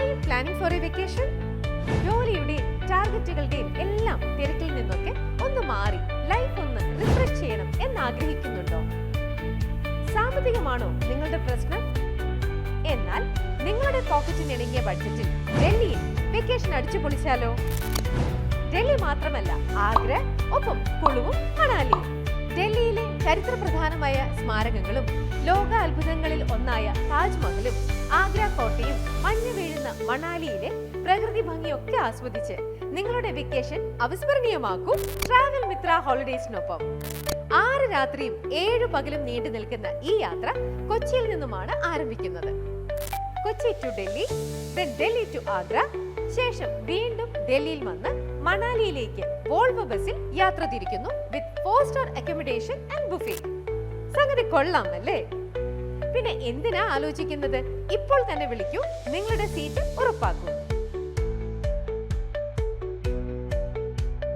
Are you planning for a vacation? ജോലിയുടെയും ടാർഗറ്റുകളുടെയും എല്ലാം തിരക്കിൽ നിന്നൊക്കെ ഒന്ന് മാറി ലൈഫ് ഒന്ന് റിഫ്രഷ് ചെയ്യണം എന്ന് ആഗ്രഹിക്കുന്നുണ്ടോ? സാമ്പത്തികമാണോ നിങ്ങളുടെ പ്രശ്നം? എന്നാൽ നിങ്ങളുടെ പോക്കറ്റിന് ഇണങ്ങിയ ബഡ്ജറ്റിൽ ഡൽഹിയിൽ വെക്കേഷൻ അടിച്ചു പൊളിച്ചാലോ? ഡൽഹി മാത്രമല്ല, ആഗ്ര, ഒപ്പം കുളുവും മണാലിയും. ഡൽഹിയിലെ ചരിത്രപ്രധാനമായ സ്മാരകങ്ങളും ലോക അത്ഭുതങ്ങളിൽ ഒന്നായ താജ്മഹലും ആഗ്ര കോട്ടയും മഞ്ഞ് വീഴുന്ന മണാലിയിലെ പ്രകൃതി ഭംഗിയൊക്കെ ആസ്വദിച്ച് നിങ്ങളുടെ വെക്കേഷൻ അവിസ്മരണീയമാക്കൂ ട്രാവൽ മിത്ര ഹോളിഡേയ്സിനൊപ്പം. 6 രാത്രിയും 7 പകലും നീണ്ടു നിൽക്കുന്ന ഈ യാത്ര കൊച്ചിയിൽ നിന്നുമാണ് ആരംഭിക്കുന്നത്. കൊച്ചി ടു ഡൽഹി, ഡൽഹി ടു ആഗ്ര, ശേഷം വീണ്ടും ഡൽഹിയിൽ വന്ന് മണാലിയിലേക്ക് വോൾവോ ബസിൽ യാത്ര തിരിക്കുന്നു വിത്ത് 4-star അക്കോമഡേഷൻ ആൻഡ് ബുഫേ. സംഗതി കൊള്ളാം അല്ലേ? പിന്നെ എന്തിനാ ആലോചിക്കുന്നത്? ഇപ്പോൾ തന്നെ വിളിക്കൂ, നിങ്ങളുടെ സീറ്റ് ഉറപ്പാക്കൂ.